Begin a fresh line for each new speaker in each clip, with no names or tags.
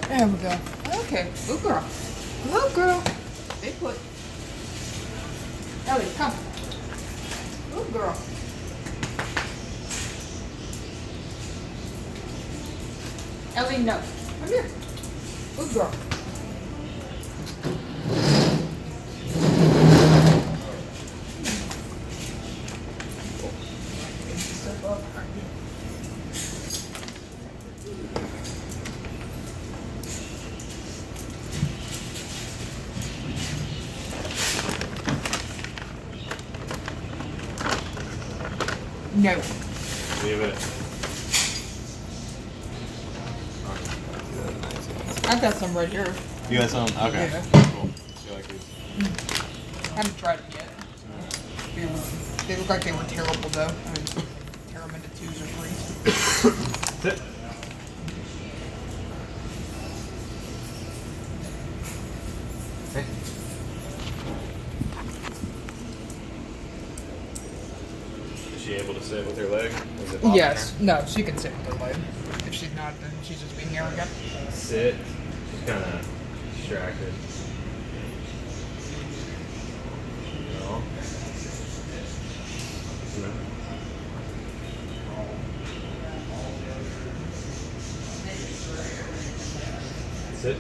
There we go. Okay, good girl. Good girl. Stay put. Ellie, come. Good girl. Ellie, no. Come here. Good girl. No.
Leave it.
I've got some right here.
You got some? Okay.
Yeah.
Cool. You like these?
I haven't tried them yet. They look like they were terrible though. I mean, tear them into 2s or 3s.
Sit. Hey. Is she able to sit with her leg? Is it bothering
Yes.
her?
No, she can sit with her leg. If she's not, then she's just being arrogant.
Sit. She's kind of distracted. No. No. Sit.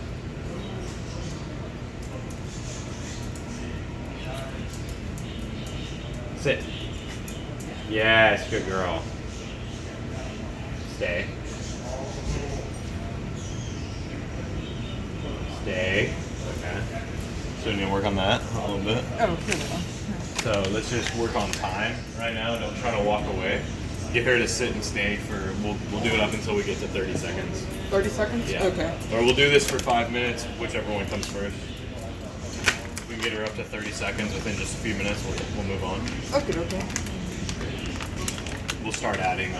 Sit. Yes, good girl. Stay. Stay. Okay. So we need to work on that a little bit.
Oh, here we go.
So let's just work on time right now. Don't try to walk away. Get her to sit and stay for, we'll do it up until we get to 30 seconds.
30 seconds?
Yeah.
Okay.
Or we'll do this for 5 minutes, whichever one comes first. If we can get her up to 30 seconds within just a few minutes, we'll move on.
Okay, okay.
We'll start adding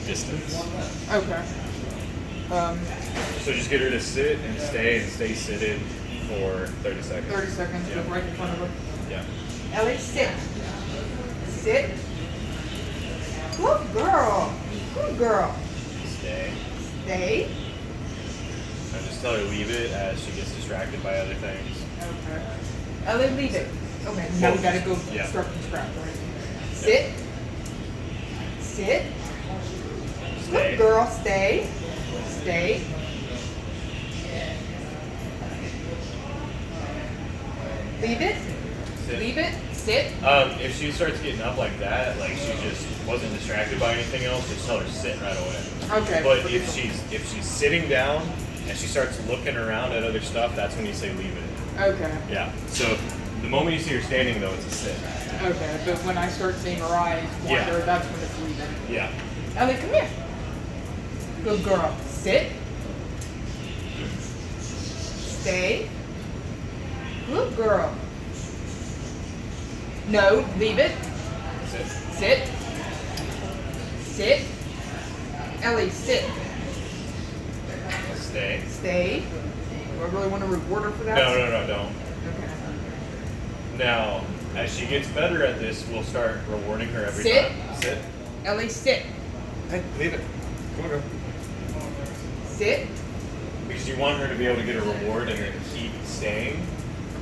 distance.
Okay.
So just get her to sit and stay seated for 30 seconds.
30 seconds,
Yeah.
right in front of her.
Yeah.
Ellie, sit. Sit. Good girl. Good girl.
Stay.
Stay.
And just tell her leave it as she gets distracted by other things.
Okay. Ellie, leave it. Okay, now we gotta go
Yeah.
start from scratch, right? Sit. Sit.
Stay.
Good girl, stay. Stay. Leave it.
Sit.
Leave it. Sit.
If she starts getting up like that, like she just wasn't distracted by anything else, just tell her to sit right away.
Okay.
But if she's sitting down and she starts looking around at other stuff, that's when you say leave it.
Okay.
Yeah. So the moment you see her standing though, it's a sit.
Okay, but when I start seeing her eyes wander,
Yeah.
that's when it's leaving.
Yeah.
Ellie, come here. Good girl. Sit. Stay. Good girl. No, leave it.
Sit.
Sit. Sit. Ellie, sit.
Stay.
Stay. Do I really want to reward her for that?
No, don't.
Okay.
Now, as she gets better at this, we'll start rewarding her every
Sit.
time. Sit.
Ellie, sit.
Hey, leave it. Come on, girl.
Sit.
Because you want her to be able to get a reward and then keep staying.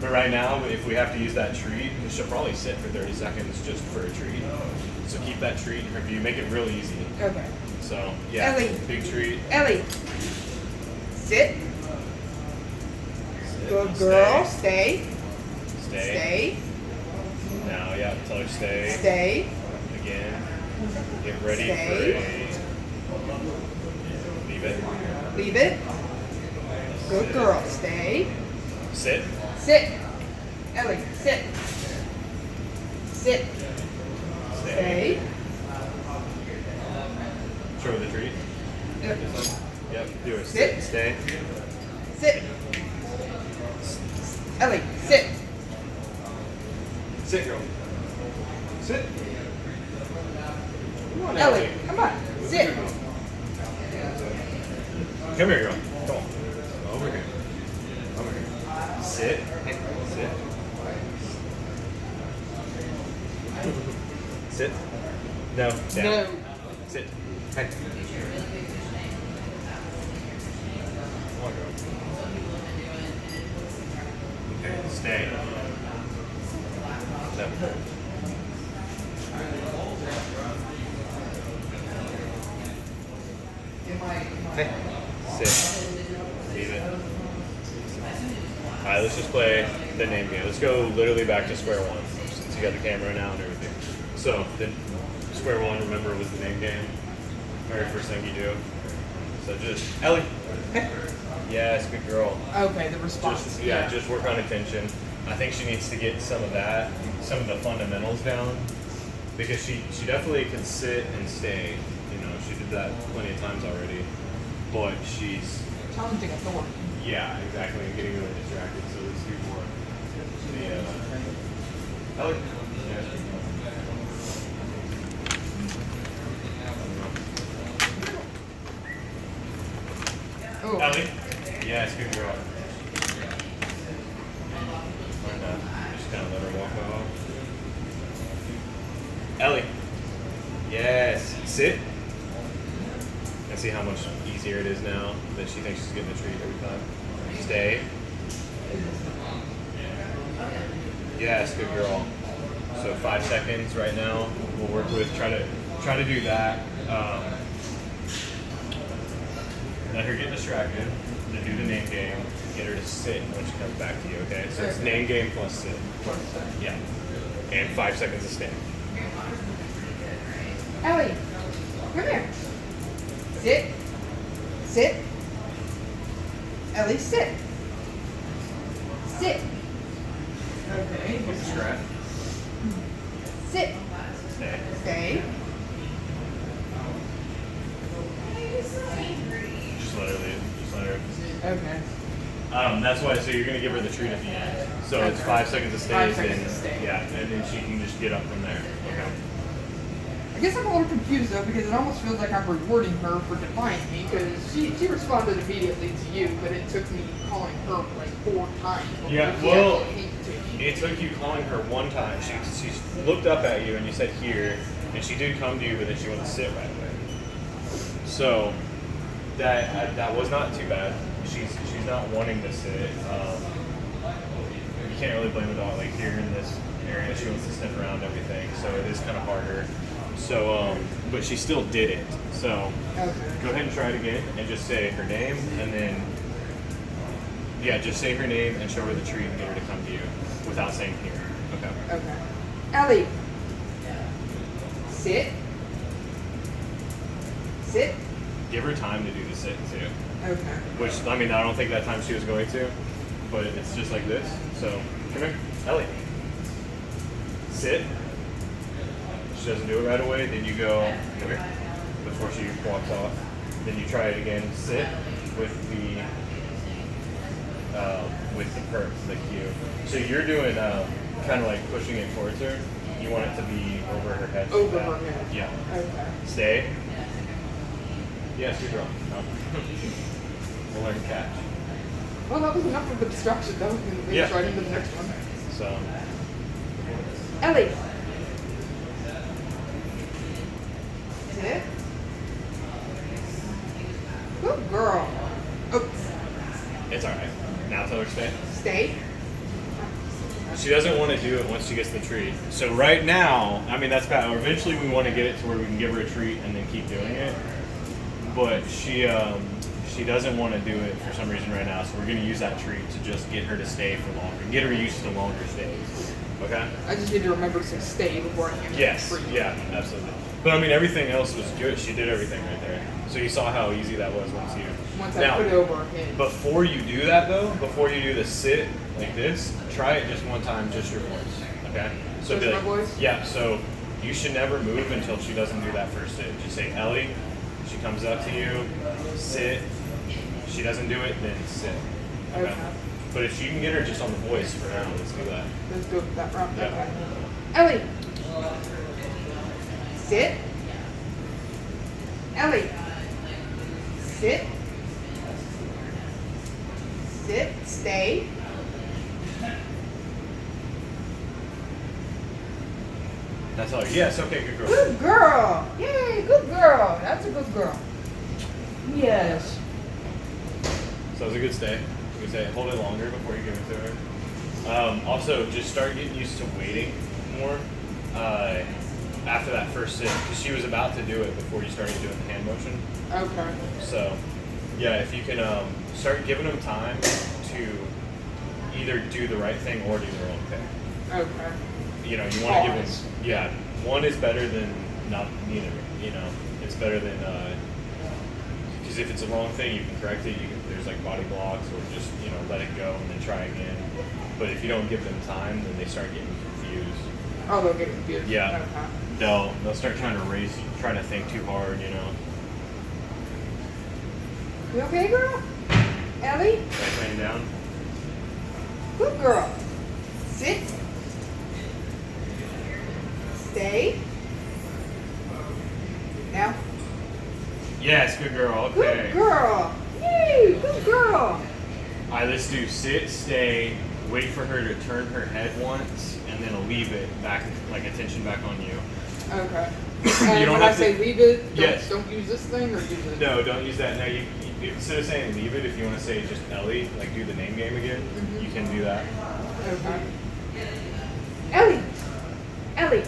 But right now, if we have to use that treat, she'll probably sit for 30 seconds just for a treat. So keep that treat in her view. Make it real easy.
Okay.
So, yeah,
Ellie.
big treat.
Ellie. Sit. Good girl. Stay.
Stay.
Stay.
Now, yeah, tell her stay.
Stay.
Again. Get ready
Stay.
for a... Leave it.
Leave it. Good girl. Stay.
Sit.
Sit. Ellie, sit. Sit. Stay.
Show her the treat.
Yep.
This one. Yep, do it.
Sit.
Stay.
Sit. Ellie, sit.
Sit, girl. Sit. Come on,
Ellie, come on. Sit.
Come here, girl. Come on. Over here. Over here. Sit. Hey, sit. Sit. No. Down.
No.
Sit. Hey. Come on, girl. Okay, stay. No. Hey. Sit. Leave it. Alright, let's just play the name game. Let's go literally back to square one, since you got the camera now and everything. So, square one, remember, was the name game. Very first thing you do. So just, Ellie. Yes, good girl.
Okay, the response.
Just work on attention. I think she needs to get some of that, some of the fundamentals down, because she definitely can sit and stay. You know, she did that plenty of times already, but she's
Challenging authority.
yeah, exactly, and getting really distracted. So let's do more. Ellie. Yeah.
Oh.
Ellie. Yes, good girl. Just kind of let her walk off. Ellie. Yes. Sit. And see how much easier it is now that she thinks she's getting a treat every time. Stay. Yes, good girl. So 5 seconds right now. We'll work with try to do that. Let her get distracted. Then do the name game. Get her to sit when she comes back to you. Okay. So it's name game plus sit. Yeah. And 5 seconds of stay.
Ellie, come here. Sit. Sit. Ellie, sit. Sit. Okay.
Get the scratch.
Sit.
Stay.
Stay.
Just let her leave. Just let her.
Okay.
That's why. So you're gonna give her the treat at the end. So it's 5 seconds of stay.
5 seconds of stay.
Yeah, and then she can just get up from there. Okay.
I guess I'm a little confused though because it almost feels like I'm rewarding her for defying me because she responded immediately to you, but it took me calling her like 4 times.
Yeah,
she
well,
actually came to me.
it took you calling her one time. She looked up at you and you said here, and she did come to you, but then she wouldn't sit right away. So that was not too bad. She's not wanting to sit. You can't really blame the dog. Like here in this area, she wants to sniff around everything, so it is kind of harder. So, but she still did it. So
Okay.
go ahead and try it again, and just say her name, and then just say her name and show her the treat and get her to come to you without saying here. Okay.
Okay. Ellie. Sit. Sit.
Give her time to do the sit too.
Okay.
Which, I mean, I don't think that time she was going to, but it's just like this. So, come here. Ellie. Sit. She doesn't do it right away, then you go, come here, before she walks off. Then you try it again. Sit with the perk, the cue. So you're doing kind of like pushing it towards her. You want it to be over her head.
Over her head.
Yeah.
Okay.
Stay. Yes, you're drunk. No. We'll learn to catch.
Well, that was enough of a distraction though. Maybe
Yeah.
try into the next one.
So,
Ellie. Sit. Good girl. Oh,
it's alright. Now tell her to stay.
stay.
She doesn't want to do it once she gets the treat. So right now, I mean, that's bad. Eventually we want to get it to where we can give her a treat and then keep doing it. But she doesn't want to do it for some reason right now. So we're going to use that treat to just get her to stay for longer. Get her used to longer stays. Okay?
I just need to remember to say stay before I hand her
Yes.
the treat.
Yeah, absolutely. But I mean, everything else was good. She did everything right there. So you saw how easy that was once you...
Once I
Now,
put it over her head.
before you do that though, before you do the sit like this, try it just one time, just your voice. Okay? So
Just
be
my
like,
voice?
yeah, so you should never move until she doesn't do that first sit. Just say, Ellie, she comes up to you, sit. She doesn't do it, then sit.
Okay.
But if you can get her just on the voice for now, let's do that.
Let's do it that route.
Yeah.
Okay. Ellie. Sit. Ellie. Sit. Stay.
That's all. Yes. Okay. Good girl.
Good girl. Yay, good girl. That's a good girl. Yes.
So it was a good stay. You say hold it longer before you give it to her. Also, just start getting used to waiting more after that first sit, because she was about to do it before you started doing the hand motion.
Okay.
So, yeah, if you can start giving them time to either do the right thing or do their own thing.
Okay.
You know, you want to give them, yeah, one is better than not neither. You know, it's better than because if it's the wrong thing, you can correct it. There's like body blocks, or just let it go and then try again. But if you don't give them time, then they start getting confused.
Oh, they'll get confused.
Yeah.
Okay.
They'll start trying to race, trying to think too hard.
You okay, girl? Ellie?
Like laying down.
Good girl. Sit. Stay. Now.
Yes, good girl. Okay.
Good girl. Yay, good girl.
All right, let's do sit, stay, wait for her to turn her head once, and then leave it back, like attention back on you.
Okay. And
You don't
when
have
I say
to-
leave it,
Yes.
don't use this thing or use it?
No, don't use that. No, you instead of saying leave it, if you want to say just Ellie, like do the name game again, you can do that.
Okay. Ellie. Ellie.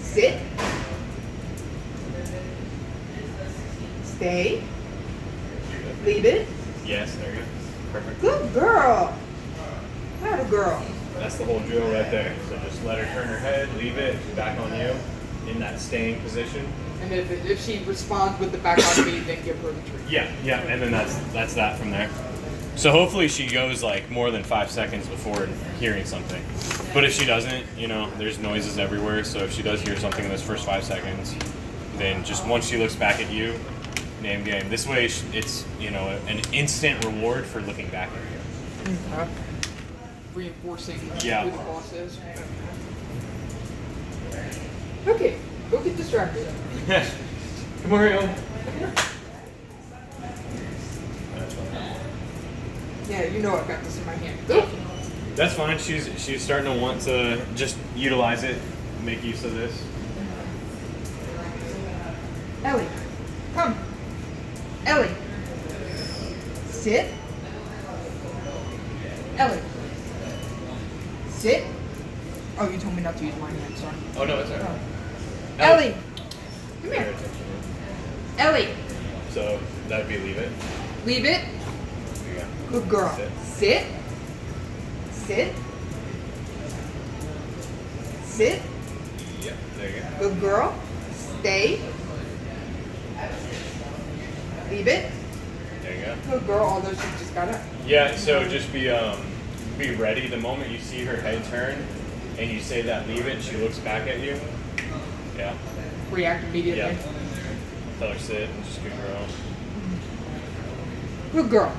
Sit. Stay. Leave it.
Yes, there you go. Perfect.
Good girl. What a girl.
That's the whole drill right there. So just let her turn her head, leave it back on you in that staying position.
And if she responds with the back on me, then give her the treat.
Yeah, and then that's that from there. So hopefully she goes like more than 5 seconds before hearing something. But if she doesn't, there's noises everywhere. So if she does hear something in those first 5 seconds, then just once she looks back at you, name game. This way it's an instant reward for looking back at you.
Okay. Reinforcing
Yeah.
who the boss is. Okay, go get distracted.
Come on, Rio.
Yeah, you know I've got this in my hand. Go.
That's fine. She's starting to want to just utilize it, make use of this.
Ellie, come. Ellie. Sit. Ellie. Sit. Oh, you told me not to use my hand, sorry.
Oh no, it's alright.
Oh. Ellie. Come here. Ellie.
So that'd be leave it.
Leave it.
There you go.
Good girl.
Sit.
Sit. Sit. Sit.
Yeah, there you go.
Good girl. Stay. Leave it.
There you go.
Good girl, although she just got up.
Yeah, so just be ready the moment you see her head turn and you say that leave it and she looks back at you. Yeah.
React immediately.
Yeah. Tell her sit and just good girl.
Good girl.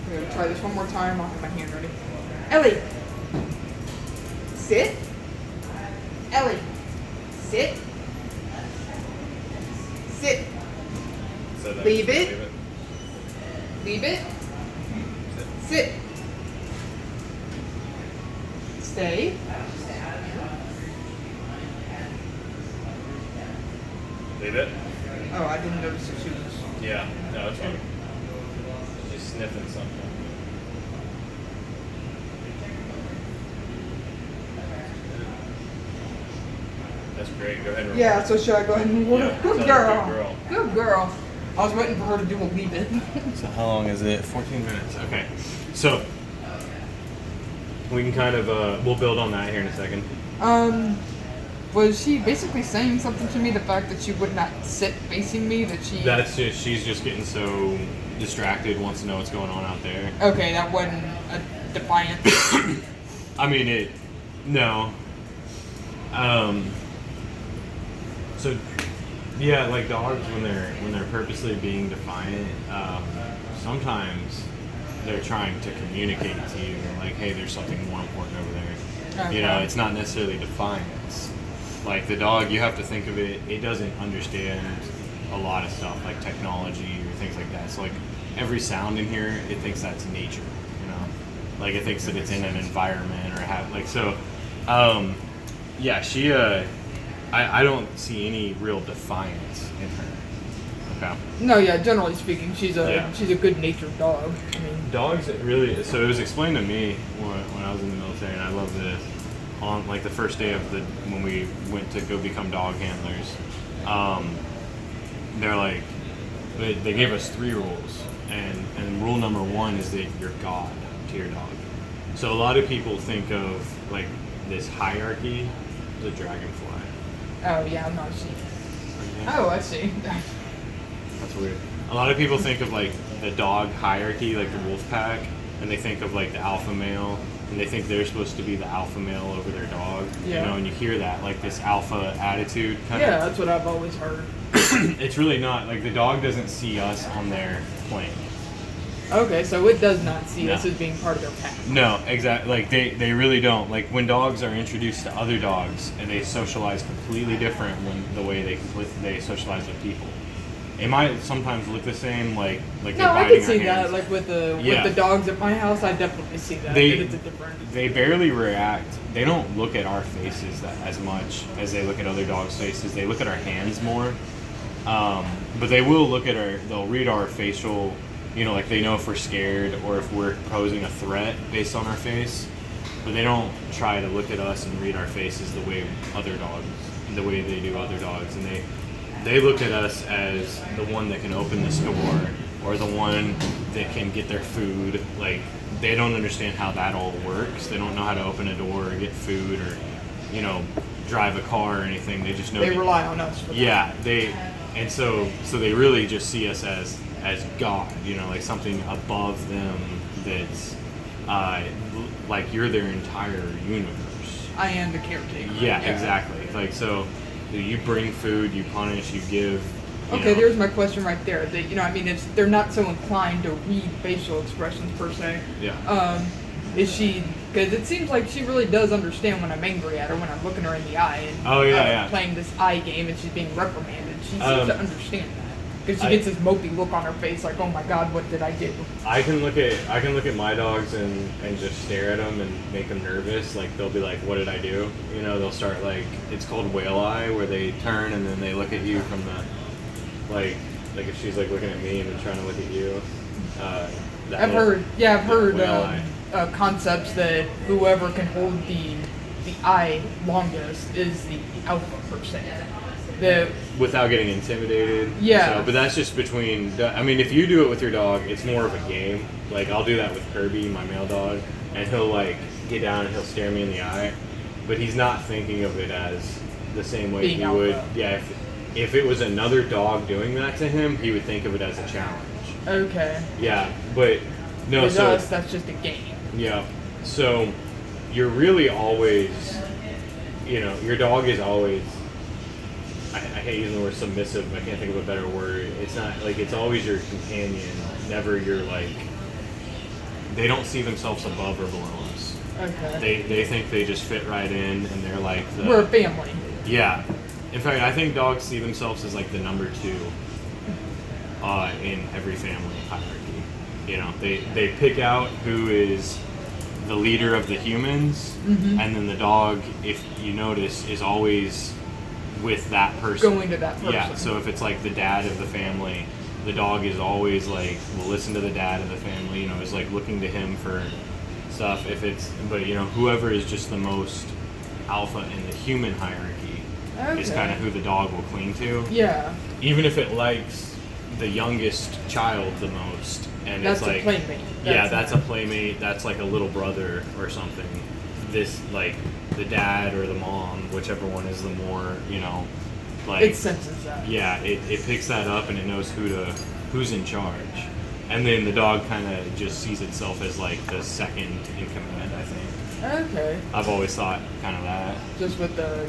We're gonna try this one more time. I'll have my hand ready. Ellie. Sit. Ellie. Sit. Sit.
So then
Leave
just
it. Leave it. Sit. Stay.
Leave it.
Oh, I didn't notice that she was.
Yeah. No, it's fine. She's sniffing something. That's great. Go ahead and
Yeah, so should I go ahead and move on?
Yeah,
Good
tell
girl.
her good girl.
Good girl. I was waiting for her to do a leave it.
So how long is it? 14 minutes. Okay. So we can kind of we'll build on that here in a second.
Was she basically saying something to me? The fact that she would not sit facing me, that she.
That's just she's just getting so distracted, wants to know what's going on out there.
Okay, that wasn't a defiant.
I mean no. So yeah, like dogs when they're purposely being defiant, sometimes they're trying to communicate to you like, hey, there's something more important over there.
Okay.
It's not necessarily defiance. Like the dog, you have to think of it, it doesn't understand a lot of stuff like technology or things like that. So like every sound in here, it thinks that's nature, like it thinks that it's in an environment or yeah, she I don't see any real defiance in her. Okay.
No, yeah. Generally speaking, she's a good-natured dog. I mean,
dogs really. So it was explained to me when I was in the military, and I love this. On like the first day of when we went to go become dog handlers, they're like they gave us 3 rules, and rule number 1 is that you're God to your dog. So a lot of people think of like this hierarchy, the dragonfly.
Oh yeah, I'm not seeing. Oh, I see.
That's weird. A lot of people think of like the dog hierarchy, like the wolf pack, and they think of like the alpha male, and they think they're supposed to be the alpha male over their dog.
Yeah.
And you hear that, like this alpha attitude kind of.
Yeah, that's what I've always heard.
It's really not. Like the dog doesn't see us on their plane.
Okay, so it does not see us as being part of their pack.
No, exactly. Like they really don't. Like when dogs are introduced to other dogs, and they socialize completely different when the way they socialize with people. It might sometimes look the same, like they're
no, I
biting
can see
our
that.
hands.
Like with the dogs at my house, I definitely see that. It's a different.
They barely react. They don't look at our faces as much as they look at other dogs' faces. They look at our hands more, but they will look at they'll read our facial. Like they know if we're scared or if we're posing a threat based on our face, but they don't try to look at us and read our faces the way the way they do other dogs, and they look at us as the one that can open this door or the one that can get their food. Like they don't understand how that all works. They don't know how to open a door or get food or drive a car or anything. They just know
they rely on us for
that. So they really just see us as God, like something above them that's like you're their entire universe.
I am the caretaker.
Yeah, exactly. Like so, you bring food, you punish, you give.
Okay, there's my question right there. They're not so inclined to read facial expressions per se.
Yeah.
Is she? Because it seems like she really does understand when I'm angry at her, when I'm looking her in the eye, and playing this eye game, and she's being reprimanded. She seems to understand that. Because she gets this mopey look on her face, like, "Oh my God, what did I do?"
I can look at my dogs and just stare at them and make them nervous. Like they'll be like, "What did I do?" They'll start like it's called whale eye, where they turn and then they look at you from the like if she's like looking at me and then trying to look at you.
I've heard concepts that whoever can hold the eye longest is the alpha per se.
Without getting intimidated.
Yeah.
So, but that's just between. If you do it with your dog, it's more of a game. Like I'll do that with Kirby, my male dog, and he'll like get down and he'll stare me in the eye, but he's not thinking of it as the same way he would. Yeah. If it was another dog doing that to him, he would think of it as a challenge.
Okay.
Yeah, but no.
For us, that's just a game.
Yeah. So you're really always, your dog is always. I hate using the word submissive. I can't think of a better word. It's not like it's always your companion. Never your like. They don't see themselves above or below us.
Okay.
They think they just fit right in, and they're like
we're a family.
Yeah. In fact, I think dogs see themselves as like the number 2 in every family hierarchy. They pick out who is the leader of the humans, and then the dog, if you notice, is always with that person.
Going to that person.
Yeah, so if it's like the dad of the family, the dog is always like, will listen to the dad of the family, is like looking to him for stuff. But whoever is just the most alpha in the human hierarchy is kind of who the dog will cling to.
Yeah.
Even if it likes the youngest child the most. And
that's
it's like,
a playmate.
That's a playmate. That's like a little brother or something. This, like, the dad or the mom, whichever one is the more, like...
It senses that.
Yeah, it picks that up and it knows who's in charge. And then the dog kind of just sees itself as, like, the second in command, I think.
Okay.
I've always thought kind of that.
Just with the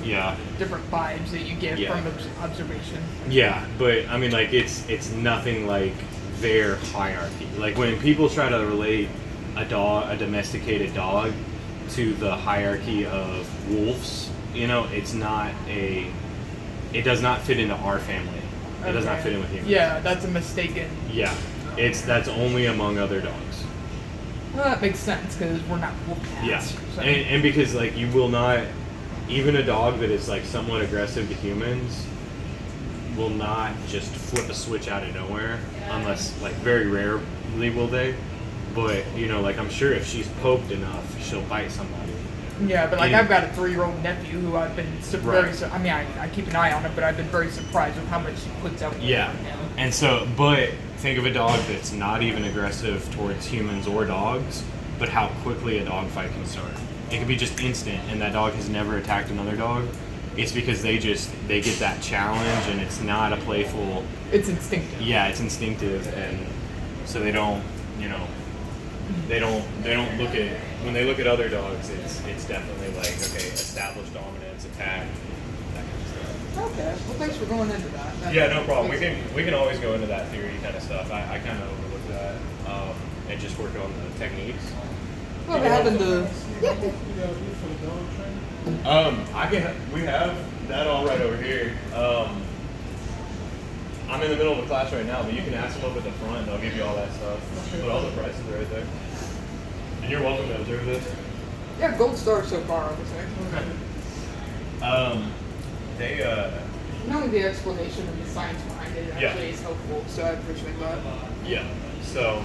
different vibes that you get from observation.
Yeah, but, it's nothing like their hierarchy. Like, when people try to relate a domesticated dog to the hierarchy of wolves, it does not fit into our family. It does not fit in with humans.
Yeah, that's a mistaken.
Yeah. That's only among other dogs.
Well, that makes sense because we're not wolf cats.
Yeah,
So.
and because like you will not, even a dog that is like somewhat aggressive to humans will not just flip a switch out of nowhere unless like very rarely will they. But you know, like I'm sure if she's poked enough, she'll bite somebody.
Yeah, but like I've got a 3-year-old nephew who I've been I mean, I keep an eye on it, but I've been very surprised with how much he puts out.
Yeah, and so, but think of a dog that's not even aggressive towards humans or dogs, but how quickly a dog fight can start. It can be just instant, and that dog has never attacked another dog. It's because they get that challenge, and it's not a playful.
It's instinctive.
Yeah, it's instinctive, and so they don't, you know. They don't look at, when they look at other dogs, it's definitely like, okay, established dominance, attack, that kind of stuff.
Okay, well thanks for going into that.
Yeah, no problem. We can always go into that theory kind of stuff. I kind of overlooked that and just work on the techniques.
Well, having the
we have that all right over here. I'm in the middle of a class right now, but you can ask them up at the front, and they'll give you all that stuff. But all the prices are right there. And you're welcome to observe this.
Yeah, gold star so far, I would say. Knowing the explanation and the science behind it actually is helpful, so I appreciate that.
Yeah. So,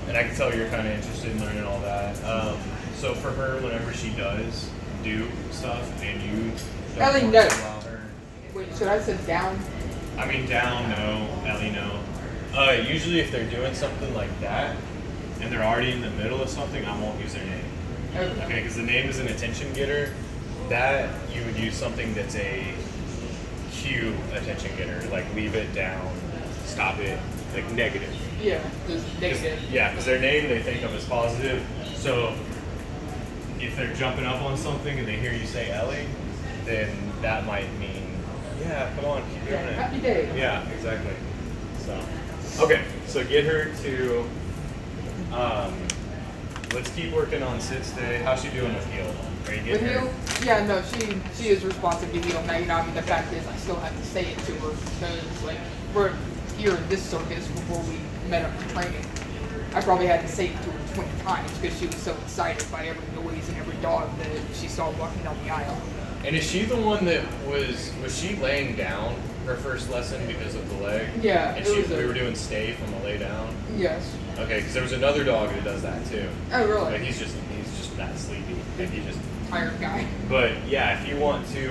and I can tell you're kind of interested in learning all that. So for her, whenever she does do stuff, and you
Ellie, no. Allow her. Wait, should I say down?
I mean, down, no. Ellie, no. Usually if they're doing something like that, and they're already in the middle of something, I won't use their name. Okay, because the name is an attention getter. That, you would use something that's a cue attention getter, like leave it down, stop it, like negative.
Yeah, just negative.
Yeah, because their name they think of as positive. So if they're jumping up on something and they hear you say Ellie, then that might mean, yeah, come on, keep doing it.
Happy day.
Yeah, exactly. So, okay, so get her to, let's keep working on sit stay. How's she doing with heel? Are you getting her?
Yeah, no, she is responsive to heel now. You know, I mean, the fact is I still have to say it to her because, like, we're here in this circus before we met up for training. I probably had to say it to her 20 times because she was so excited by every noise and every dog that she saw walking down the aisle.
And is she the one that was she laying down her first lesson because of the leg?
Yeah.
And we were doing stay from a lay down?
Yes.
Okay, because there was another dog that does that too.
Oh, really?
But he's just that sleepy. Like he just
tired guy.
But yeah, if you want to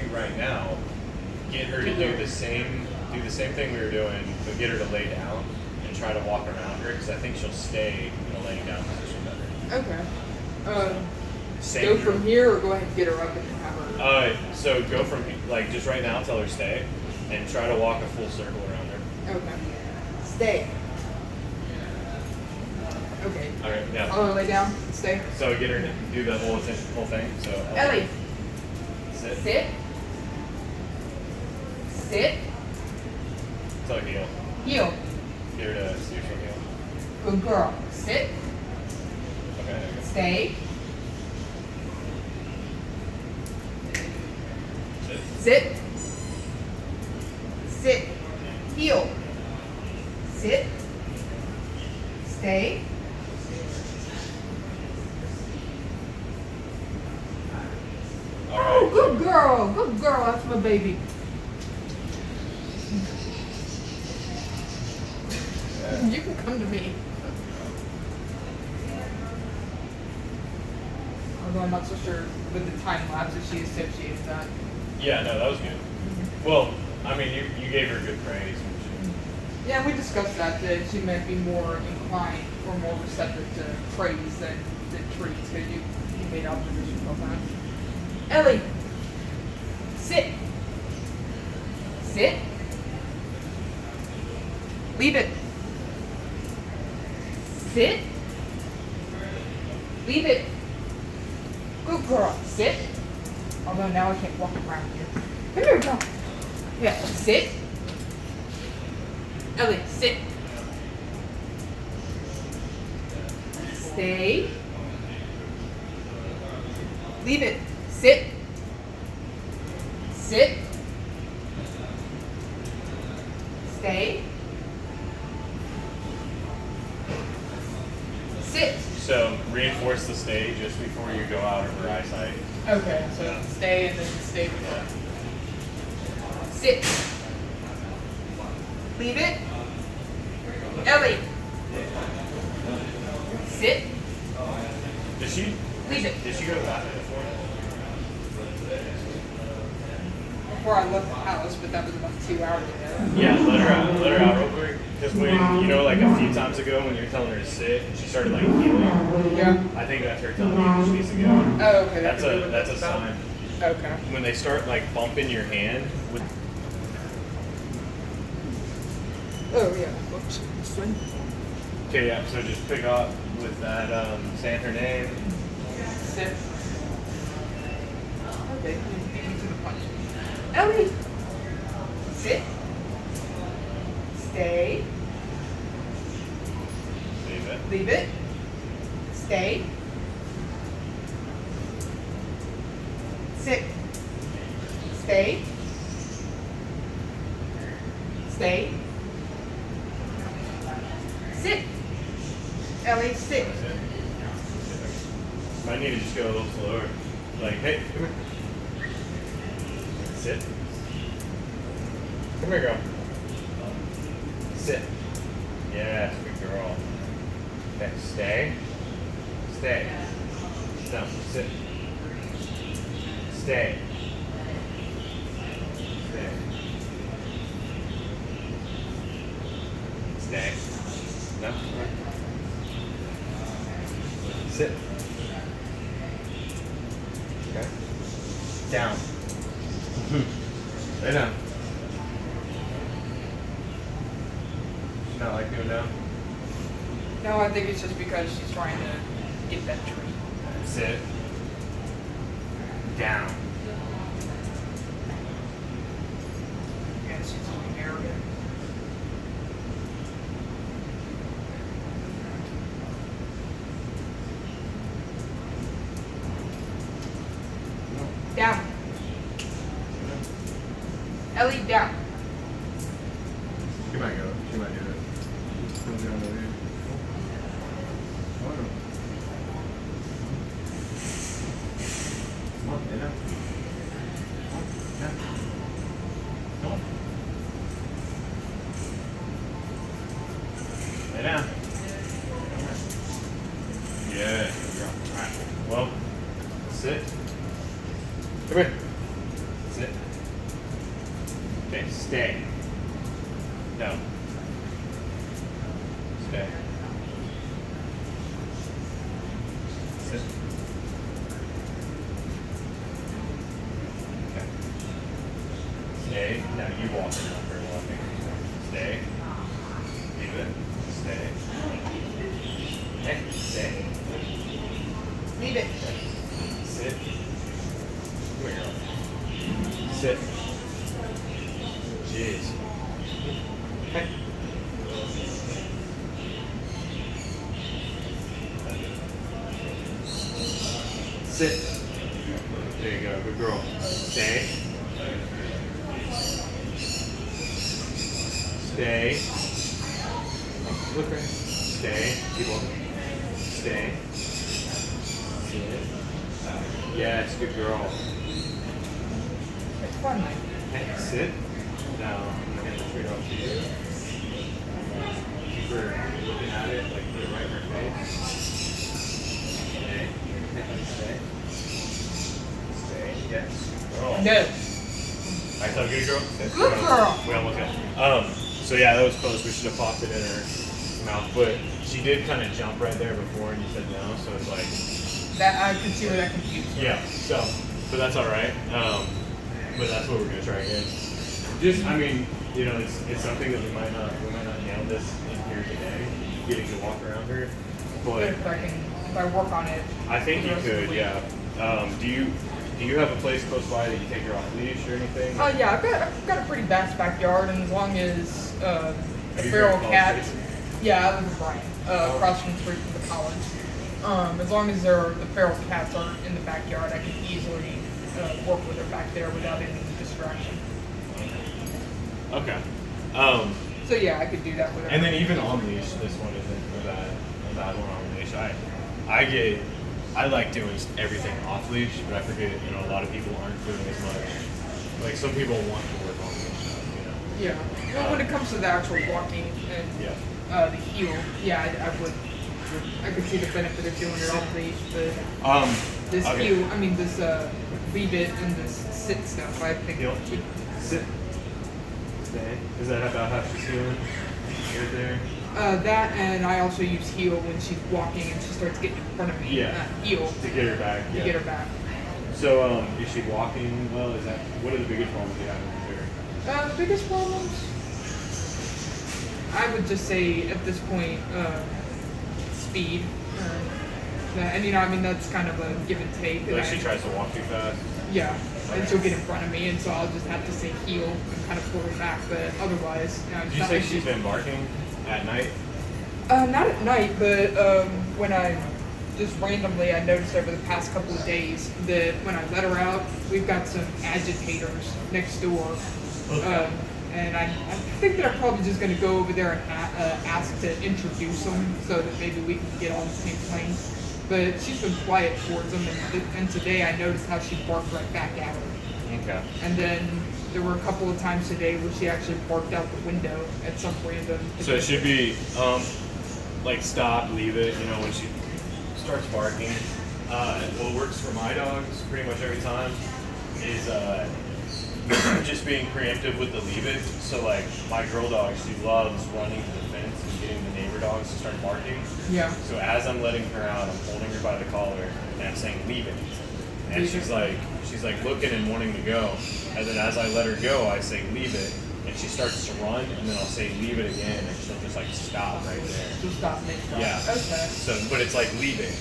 right now, get her to do the same thing we were doing, but get her to lay down and try to walk around her because I think she'll stay in a laying down position better.
Okay. Go from here or go ahead and get her up and have her?
So go from, like, just right now, tell her stay, and try to walk a full circle around her.
Okay. Stay. Okay.
Alright, yeah.
I'll lay down, stay.
So get her to do the whole thing. So
Ellie.
Sit.
Sit. Sit.
Tell her heel.
Heel.
Get her to see if she'll heel.
Good girl. Sit.
Okay.
Stay. Sit. Sit. Heel. Sit. Stay. Oh, good girl. Good girl. That's my baby. You can come to me. Although I'm not so sure with the time lapse if she associates that.
Yeah, no, that was good. Well, I mean, you gave her good praise.
Yeah, we discussed that she might be more inclined or more receptive to praise than treats because you made observations about that. Ellie, sit. Sit. Leave it. Sit. Leave it. Good girl. Sit. Although now I can't walk around here. Come here, girl. Yeah, sit. Ellie, sit. Stay. Leave it. Sit. Sit. Stay. Sit.
So reinforce the stay just before you go out of her eyesight.
Okay, so stay and then stay with her. Sit. Leave it. Ellie. Sit.
Did she?
Leave it.
Did she go to the bathroom before?
Before I left the house, but that was about 2 hours ago.
Yeah, let her out. Let her out real quick. Because when, you know, like a few times ago when you were telling her to sit, she started like healing.
Yeah.
I think that's her telling you she needs to go.
Oh, okay.
That's a sign.
Okay.
When they start like bumping your hand with.
Oh yeah. Whoops.
Okay, yeah. So just pick up with that, saying her name.
Sit. Okay. Beat me to the punch. Ellie. Sit. Stay.
Leave it.
Leave it. Stay. Sit. Stay. Stay. Sit. Ellie, sit.
Might need to just go a little slower. Like, hey, come here. Sit. Come here, girl. Sit. Yeah, good girl. Okay, stay. Stay. Down. Sit. Stay. Stay. Stay. No. Sit. Okay. Down. Lay down. Not like going down?
No, I think it's just because she's trying to get that treat.
Sit. Down.
Yeah, she's being arrogant. Down. Ellie, down.
She might go. She might do it. Come down over here. Come on, lay down. Come on. Lay down. Yeah, good girl. Alright. Well, sit. Come here. Sit. Okay, stay. No. Stay. Sit. Okay. Stay. Now you walk around her walking. Stay. Leave it. Stay. Okay. Stay.
Leave it.
Sit. Come here, girl. Sit. Jeez. Okay. Sit. There you go. Good girl. Stay. Stay. Look right. Stay. Keep walking. Stay. Sit. Yes, good girl.
It's fun, Mike.
Okay, sit. Now, I'm going to trade off to you. Keep her looking at it, like put it right in her face. Stay. Stay. Stay. Yes. Girl.
No.
Alright, so good girl?
Good girl.
We almost got it. So yeah, that was close. We should have popped it in her mouth. But she did kind of jump right there before and you said no, so it's like...
That I could see where that confused her.
Yeah, so that's alright. But that's what we're going to try again. Just, I mean, you know, it's something that we might not nail this in here today, getting to walk around her. But
If I work on it.
I think you could, yeah. Do you have a place close by that you take her off leash or anything?
Oh yeah, I've got a pretty vast backyard, and as long as the
you
feral
very
cat,
close to
yeah, I live in Bryan, across from the street from the college. As long as the feral cats aren't in the backyard, I can easily work with her back there without any distraction.
Okay.
So yeah, I could do that with her.
And then even on leash, this one isn't a bad one on leash. I like doing everything off leash, but I forget, a lot of people aren't doing as much. Like some people want to work on leash stuff,
Yeah. Well, when it comes to the actual walking and the heel, I could see the benefit of doing it off leash, but this heel, this leave it and this sit stuff, I think.
Heel. Sit. Stay. Is that about how she's healing? Right there.
That, and I also use heel when she's walking and she starts getting in front of me.
Yeah.
Heel.
To get her back.
To get her back.
So, is she walking well? What are the biggest problems you have with her?
The biggest problems? I would just say at this point, speed. And that's kind of a give and take.
Like she tries to walk too fast?
Yeah. And she'll get in front of me, and so I'll just have to say heel and kind of pull her back. But otherwise,
Did you say she's been barking at night?
Not at night, but when I just randomly, I noticed over the past couple of days that when I let her out, we've got some agitators next door.
Okay.
And I think that I'm probably just going to go over there and ask to introduce them so that maybe we can get on the same plane. But she's been quiet towards them, and today I noticed how she barked right back at her.
Okay.
And then there were a couple of times today where she actually barked out the window at some random.
So it should be stop, leave it. When she starts barking. What works for my dogs pretty much every time is just being preemptive with the leave it. So like my girl dog, she loves running to the fence and getting the neighbor dogs to start barking.
Yeah.
So as I'm letting her out, I'm holding her by the collar and I'm saying leave it. And she's like looking and wanting to go. And then as I let her go, I say leave it. And she starts to run, and then I'll say leave it again, and she'll just stop right there.
She'll stop next time.
Yeah.
Okay.
So, but it's like leave it.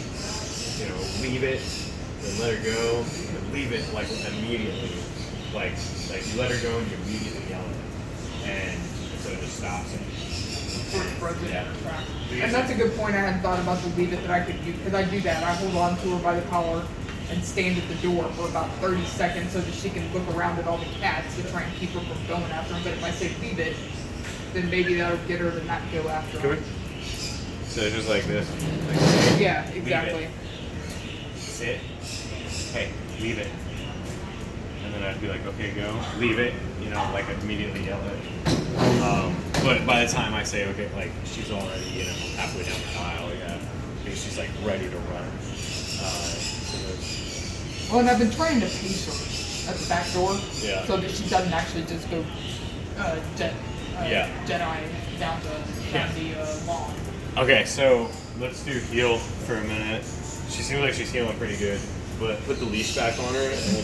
Leave it, then let her go, and leave it immediately. Like you let her go and you immediately yell at it. And so it just stops it.
Yeah. And that's a good point. I hadn't thought about the leave it that I could use, because I do that. I hold on to her by the collar and stand at the door for about 30 seconds so that she can look around at all the cats to try and keep her from going after them. But if I say leave it, then maybe that'll get her to not go after them.
So it's just like this.
Yeah, exactly.
Sit. Hey, leave it. And then I'd be like, okay, go. Leave it. Immediately yell at it. But by the time I say, okay, she's already, halfway down the aisle, because she's ready to run.
Well, and I've been trying to pace her at the back door so that she doesn't actually just go Jedi down the lawn.
Okay, so let's do heel for a minute. She seems like she's healing pretty good, but put the leash back on her and we'll do